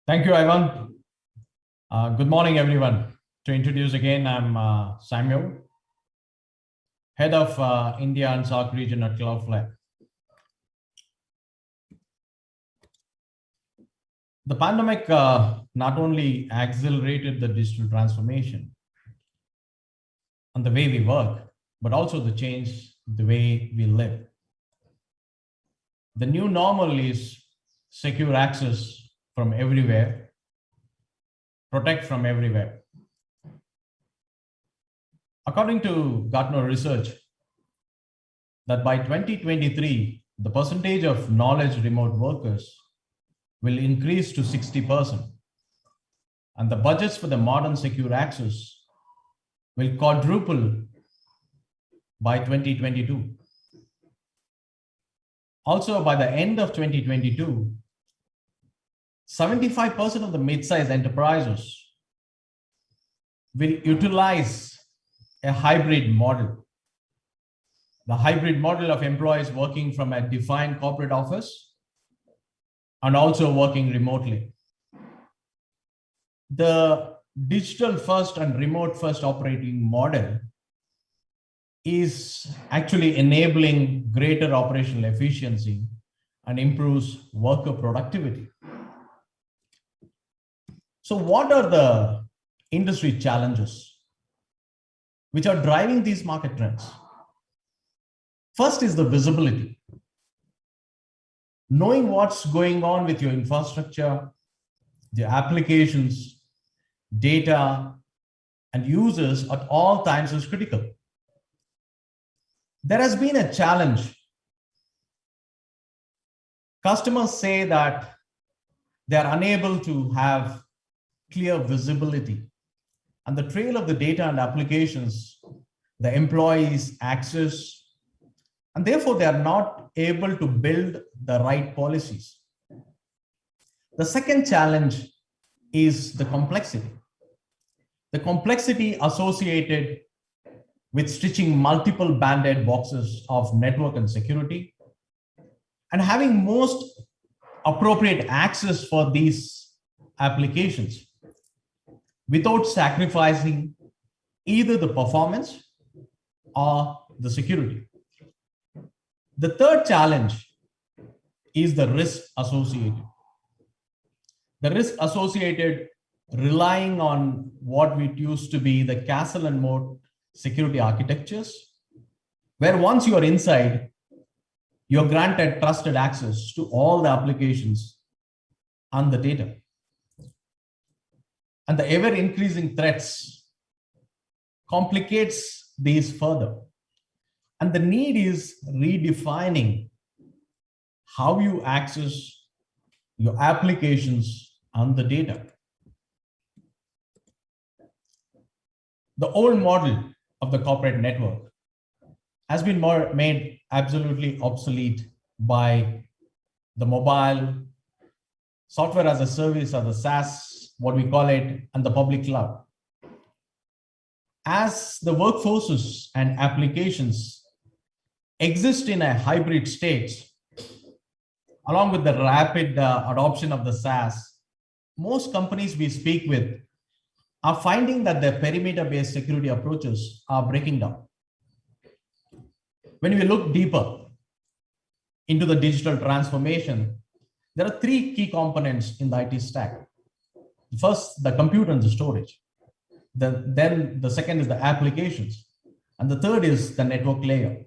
Thank you, Ivan. Good morning, everyone. To introduce again, I'm Samuel, Head of India and SAARC region at Cloudflare. The pandemic not only accelerated the digital transformation and the way we work, but also the change the way we live. The new normal is secure access from everywhere, protect from everywhere. According to Gartner research, that by 2023, the percentage of knowledge remote workers will increase to 60%. And the budgets for the modern secure access will quadruple by 2022. Also, by the end of 2022, 75% of the mid-sized enterprises will utilize a hybrid model. The hybrid model of employees working from a defined corporate office and also working remotely. The digital first and remote first operating model is actually enabling greater operational efficiency and improves worker productivity. So what are the industry challenges which are driving these market trends? First is the visibility. Knowing what's going on with your infrastructure, the applications, data, and users at all times is critical. There has been a challenge. Customers say that they are unable to have clear visibility and the trail of the data and applications the employees access, and therefore they are not able to build the right policies. The second challenge is the complexity. The complexity associated with stitching multiple band-aid boxes of network and security and having most appropriate access for these applications without sacrificing either the performance or the security. The third challenge is the risk associated. The risk associated relying on what we used to be the castle and moat security architectures, where once you are inside, you're granted trusted access to all the applications and the data. And the ever-increasing threats complicates these further. And the need is redefining how you access your applications and the data. The old model of the corporate network has been made absolutely obsolete by the mobile, software as a service, or the SaaS, what we call it, and the public cloud. As the workforces and applications exist in a hybrid state, along with the rapid adoption of the SaaS, most companies we speak with are finding that their perimeter-based security approaches are breaking down. When we look deeper into the digital transformation, there are three key components in the IT stack. First, the compute and the storage. Then the second is the applications. And the third is the network layer.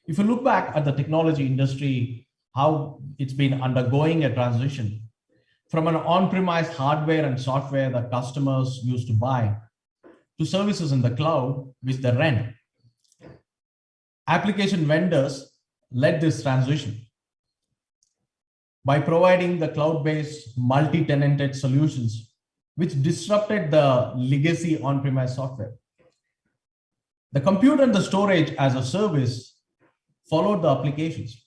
If you look back at the technology industry, how it's been undergoing a transition from an on-premise hardware and software that customers used to buy to services in the cloud, which they rent. Application vendors led this transition by providing the cloud-based multi-tenanted solutions, which disrupted the legacy on-premise software. The compute and the storage as a service followed the applications.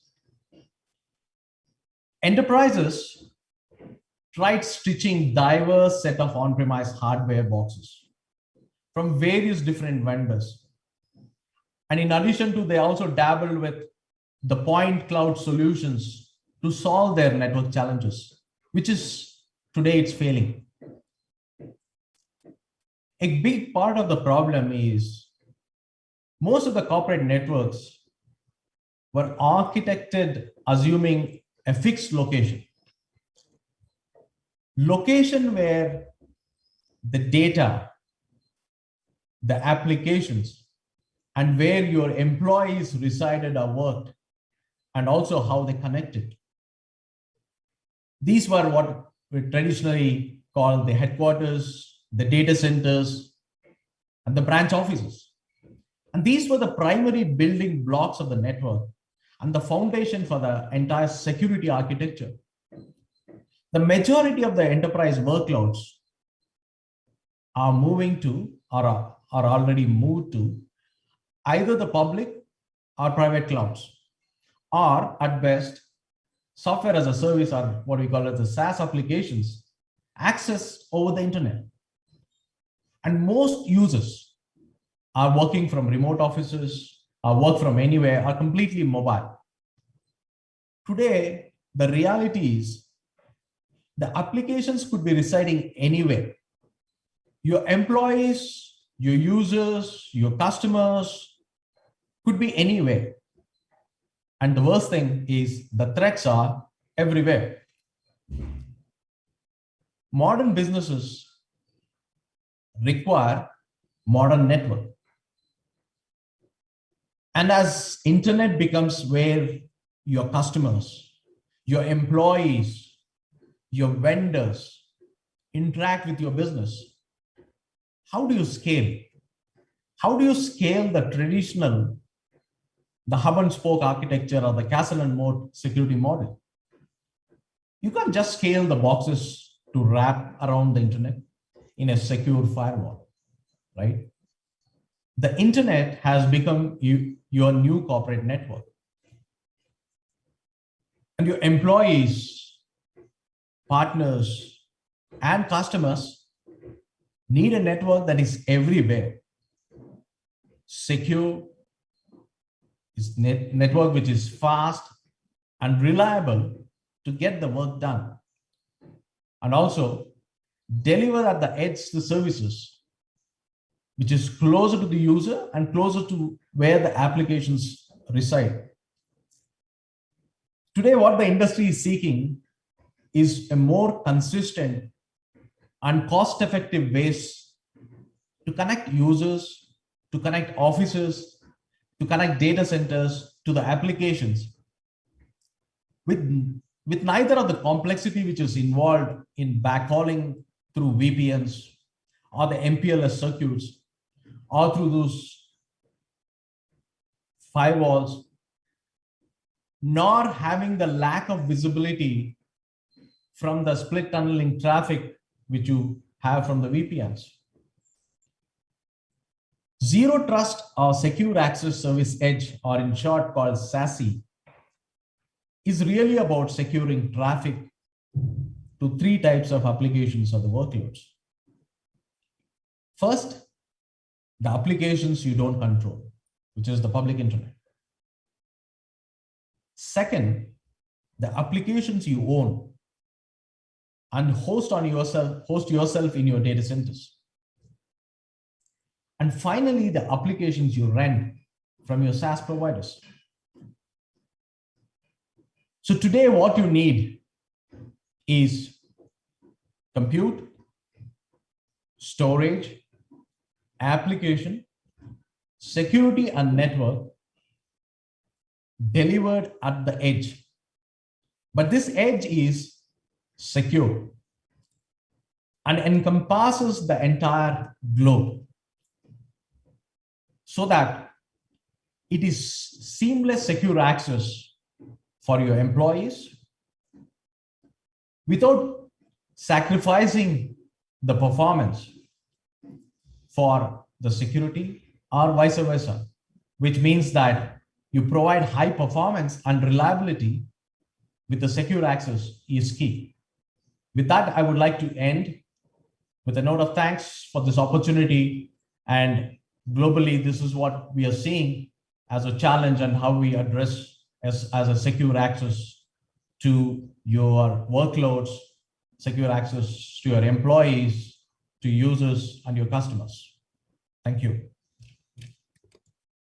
Enterprises tried stitching diverse set of on-premise hardware boxes from various different vendors. And in addition to, they also dabbled with the point cloud solutions to solve their network challenges, which is today it's failing. A big part of the problem is most of the corporate networks were architected assuming a fixed location where the data, the applications, and where your employees resided or worked, and also how they connected. These were what we traditionally call the headquarters, the data centers, and the branch offices. And these were the primary building blocks of the network and the foundation for the entire security architecture. The majority of the enterprise workloads are moving to or are already moved to either the public or private clouds, or at best, software as a service, or what we call it the SaaS applications, accessed over the internet. And most users are working from remote offices, or work from anywhere, are completely mobile. Today, the reality is the applications could be residing anywhere. Your employees, your users, your customers could be anywhere. And the worst thing is the threats are everywhere. Modern businesses require modern network. And as internet becomes where your customers, your employees, your vendors interact with your business, how do you scale? How do you scale the traditional, the hub and spoke architecture or the castle and moat security model? You can't just scale the boxes to wrap around the internet in a secure firewall, right? The internet has become your new corporate network. And your employees, partners, and customers need a network that is everywhere. Secure, is network which is fast and reliable to get the work done. And also deliver at the edge the services, which is closer to the user and closer to where the applications reside. Today, what the industry is seeking is a more consistent and cost-effective ways to connect users, to connect offices, to connect data centers to the applications with neither of the complexity which is involved in backhauling through VPNs or the MPLS circuits or through those firewalls, nor having the lack of visibility from the split tunneling traffic which you have from the VPNs. Zero Trust or Secure Access Service Edge, or in short called SASE, is really about securing traffic to three types of applications or the workloads. First, the applications you don't control, which is the public internet. Second, the applications you own and host yourself in your data centers. And finally, the applications you rent from your SaaS providers. So today, what you need is compute, storage, application, security, and network delivered at the edge. But this edge is secure and encompasses the entire globe, so that it is seamless, secure access for your employees without sacrificing the performance for the security or vice versa, which means that you provide high performance and reliability with the secure access is key. With that, I would like to end with a note of thanks for this opportunity. And globally, this is what we are seeing as a challenge and how we address as a secure access to your workloads secure access to your employees, to users, and your customers. Thank you.